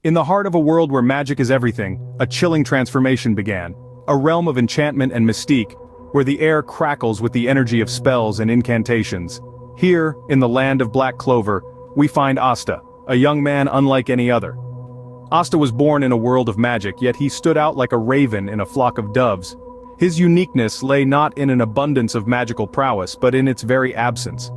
In the heart of a world where magic is everything, a chilling transformation began. A realm of enchantment and mystique, where the air crackles with the energy of spells and incantations. Here, in the land of Black Clover, we find Asta, a young man unlike any other. Asta was born in a world of magic, yet he stood out like a raven in a flock of doves. His uniqueness lay not in an abundance of magical prowess, but in its very absence.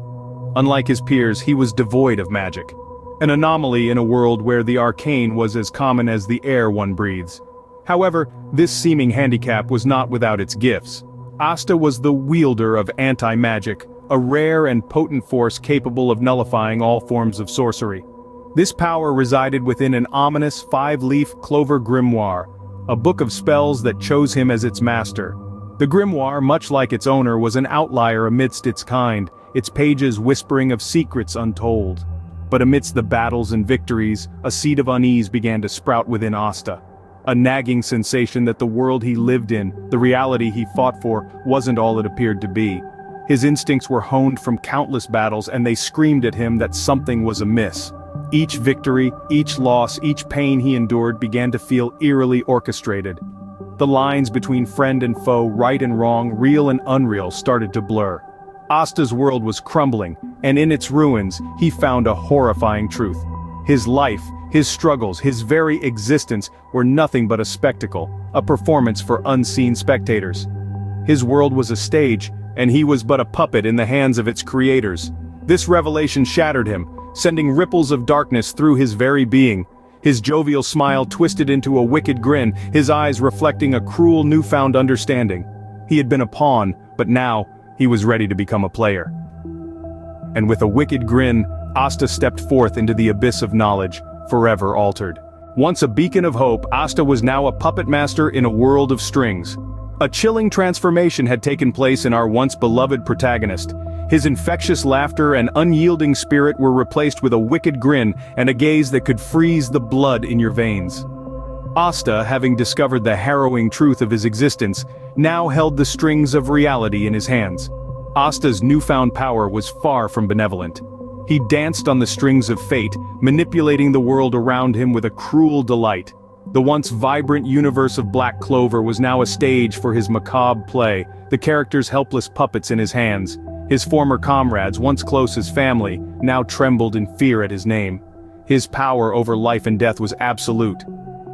Unlike his peers, he was devoid of magic. An anomaly in a world where the arcane was as common as the air one breathes. However, this seeming handicap was not without its gifts. Asta was the wielder of anti-magic, a rare and potent force capable of nullifying all forms of sorcery. This power resided within an ominous 5-leaf clover grimoire, a book of spells that chose him as its master. The grimoire, much like its owner, was an outlier amidst its kind, its pages whispering of secrets untold. But amidst the battles and victories, a seed of unease began to sprout within Asta. A nagging sensation that the world he lived in, the reality he fought for, wasn't all it appeared to be. His instincts were honed from countless battles, and they screamed at him that something was amiss. Each victory, each loss, each pain he endured began to feel eerily orchestrated. The lines between friend and foe, right and wrong, real and unreal, started to blur. Asta's world was crumbling, and in its ruins, he found a horrifying truth. His life, his struggles, his very existence were nothing but a spectacle, a performance for unseen spectators. His world was a stage, and he was but a puppet in the hands of its creators. This revelation shattered him, sending ripples of darkness through his very being. His jovial smile twisted into a wicked grin, his eyes reflecting a cruel newfound understanding. He had been a pawn, but now, he was ready to become a player. And with a wicked grin, Asta stepped forth into the abyss of knowledge, forever altered. Once a beacon of hope, Asta was now a puppet master in a world of strings. A chilling transformation had taken place in our once beloved protagonist. His infectious laughter and unyielding spirit were replaced with a wicked grin and a gaze that could freeze the blood in your veins. Asta, having discovered the harrowing truth of his existence, now held the strings of reality in his hands. Asta's newfound power was far from benevolent. He danced on the strings of fate, manipulating the world around him with a cruel delight. The once vibrant universe of Black Clover was now a stage for his macabre play, the characters helpless puppets in his hands. His former comrades, once close as family, now trembled in fear at his name. His power over life and death was absolute.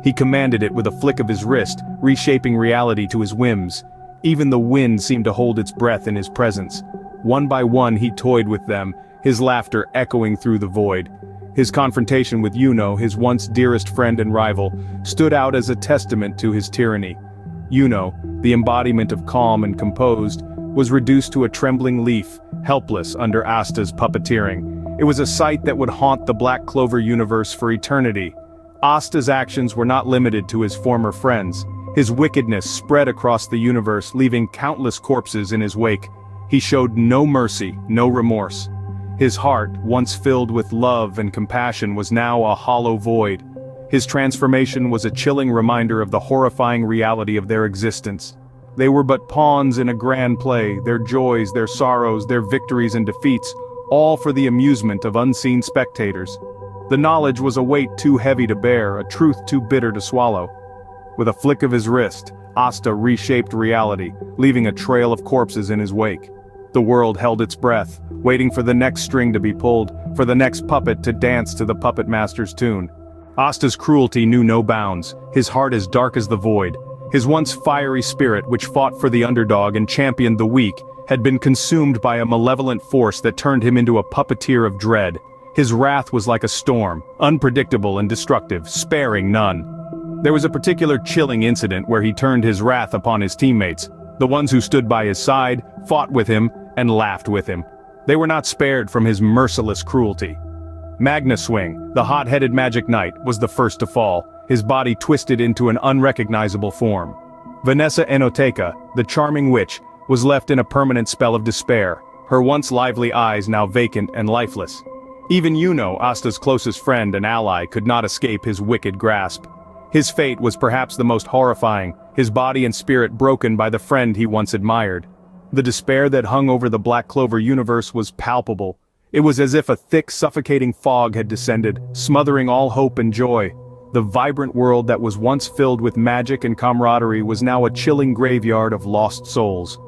He commanded it with a flick of his wrist, reshaping reality to his whims. Even the wind seemed to hold its breath in his presence. One by one he toyed with them, his laughter echoing through the void. His confrontation with Yuno, his once dearest friend and rival, stood out as a testament to his tyranny. Yuno, the embodiment of calm and composed, was reduced to a trembling leaf, helpless under Asta's puppeteering. It was a sight that would haunt the Black Clover universe for eternity. Asta's actions were not limited to his former friends. His wickedness spread across the universe, leaving countless corpses in his wake. He showed no mercy, no remorse. His heart, once filled with love and compassion, was now a hollow void. His transformation was a chilling reminder of the horrifying reality of their existence. They were but pawns in a grand play, their joys, their sorrows, their victories and defeats, all for the amusement of unseen spectators. The knowledge was a weight too heavy to bear, a truth too bitter to swallow. With a flick of his wrist, Asta reshaped reality, leaving a trail of corpses in his wake. The world held its breath, waiting for the next string to be pulled, for the next puppet to dance to the puppet master's tune. Asta's cruelty knew no bounds, his heart as dark as the void. His once fiery spirit, which fought for the underdog and championed the weak, had been consumed by a malevolent force that turned him into a puppeteer of dread. His wrath was like a storm, unpredictable and destructive, sparing none. There was a particular chilling incident where he turned his wrath upon his teammates. The ones who stood by his side, fought with him, and laughed with him. They were not spared from his merciless cruelty. Magnaswing, the hot-headed magic knight, was the first to fall, his body twisted into an unrecognizable form. Vanessa Enoteca, the charming witch, was left in a permanent spell of despair, her once lively eyes now vacant and lifeless. Even Yuno, Asta's closest friend and ally, could not escape his wicked grasp. His fate was perhaps the most horrifying, his body and spirit broken by the friend he once admired. The despair that hung over the Black Clover universe was palpable. It was as if a thick, suffocating fog had descended, smothering all hope and joy. The vibrant world that was once filled with magic and camaraderie was now a chilling graveyard of lost souls.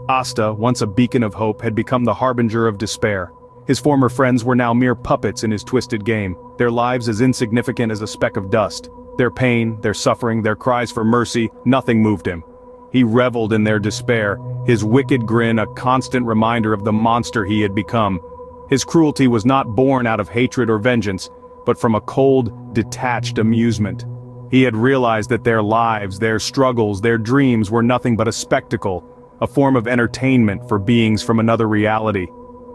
Asta, once a beacon of hope, had become the harbinger of despair. His former friends were now mere puppets in his twisted game, their lives as insignificant as a speck of dust. Their pain, their suffering, their cries for mercy, nothing moved him. He reveled in their despair, his wicked grin a constant reminder of the monster he had become. His cruelty was not born out of hatred or vengeance, but from a cold, detached amusement. He had realized that their lives, their struggles, their dreams were nothing but a spectacle, a form of entertainment for beings from another reality.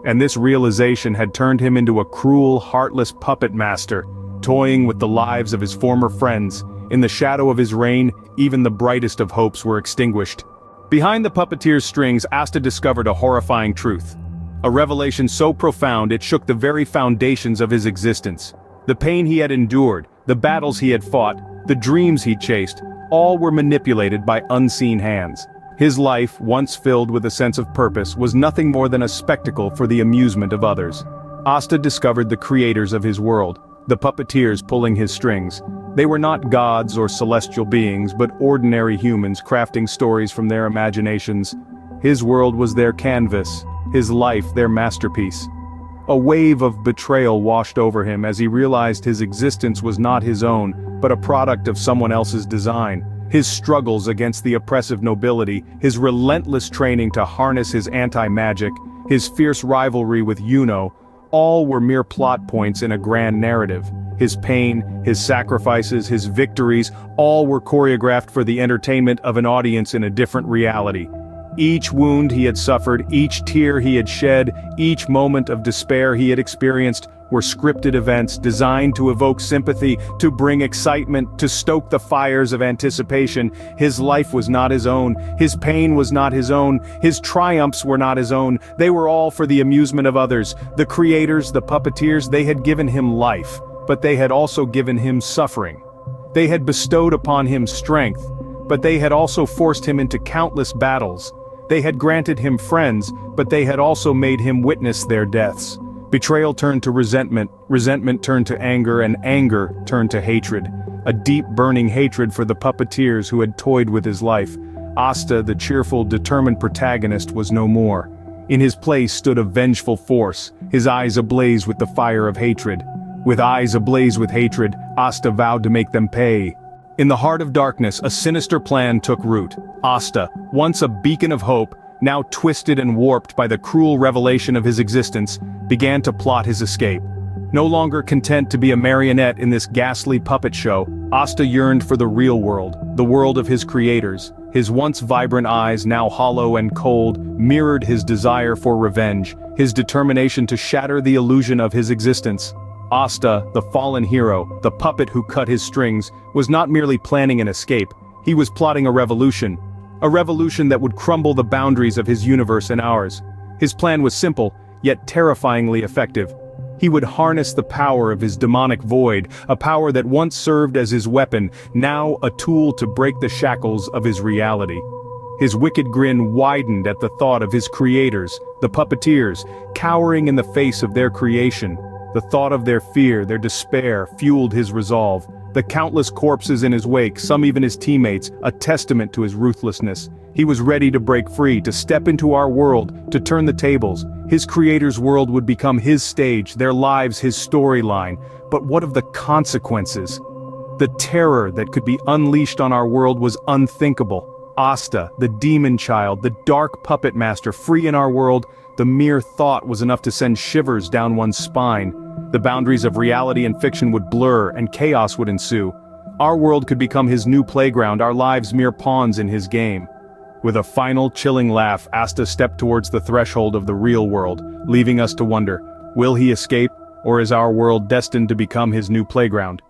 And this realization had turned him into a cruel, heartless puppet master, toying with the lives of his former friends. In the shadow of his reign, even the brightest of hopes were extinguished. Behind the puppeteer's strings, Asta discovered a horrifying truth. A revelation so profound it shook the very foundations of his existence. The pain he had endured, the battles he had fought, the dreams he chased, all were manipulated by unseen hands. His life, once filled with a sense of purpose, was nothing more than a spectacle for the amusement of others. Asta discovered the creators of his world, the puppeteers pulling his strings. They were not gods or celestial beings, but ordinary humans crafting stories from their imaginations. His world was their canvas, his life their masterpiece. A wave of betrayal washed over him as he realized his existence was not his own, but a product of someone else's design. His struggles against the oppressive nobility, his relentless training to harness his anti-magic, his fierce rivalry with Yuno, all were mere plot points in a grand narrative. His pain, his sacrifices, his victories, all were choreographed for the entertainment of an audience in a different reality. Each wound he had suffered, each tear he had shed, each moment of despair he had experienced were scripted events designed to evoke sympathy, to bring excitement, to stoke the fires of anticipation. His life was not his own, his pain was not his own, his triumphs were not his own, they were all for the amusement of others. The creators, the puppeteers, they had given him life, but they had also given him suffering. They had bestowed upon him strength, but they had also forced him into countless battles. They had granted him friends, but they had also made him witness their deaths. Betrayal turned to resentment, resentment turned to anger, and anger turned to hatred. A deep burning hatred for the puppeteers who had toyed with his life. Asta, the cheerful, determined protagonist, was no more. In his place stood a vengeful force, his eyes ablaze with the fire of hatred. With eyes ablaze with hatred, Asta vowed to make them pay. In the heart of darkness, a sinister plan took root. Asta, once a beacon of hope, now twisted and warped by the cruel revelation of his existence, began to plot his escape. No longer content to be a marionette in this ghastly puppet show, Asta yearned for the real world, the world of his creators. His once vibrant eyes, now hollow and cold, mirrored his desire for revenge, his determination to shatter the illusion of his existence. Asta, the fallen hero, the puppet who cut his strings, was not merely planning an escape, he was plotting a revolution that would crumble the boundaries of his universe and ours. His plan was simple, yet terrifyingly effective. He would harness the power of his demonic void, a power that once served as his weapon, now a tool to break the shackles of his reality. His wicked grin widened at the thought of his creators, the puppeteers, cowering in the face of their creation. The thought of their fear, their despair, fueled his resolve. The countless corpses in his wake, some even his teammates, a testament to his ruthlessness. He was ready to break free, to step into our world, to turn the tables. His creator's world would become his stage, their lives his storyline. But what of the consequences? The terror that could be unleashed on our world was unthinkable. Asta, the demon child, the dark puppet master, free in our world, the mere thought was enough to send shivers down one's spine. The boundaries of reality and fiction would blur, and chaos would ensue. Our world could become his new playground, our lives mere pawns in his game. With a final, chilling laugh, Asta stepped towards the threshold of the real world, leaving us to wonder, will he escape, or is our world destined to become his new playground?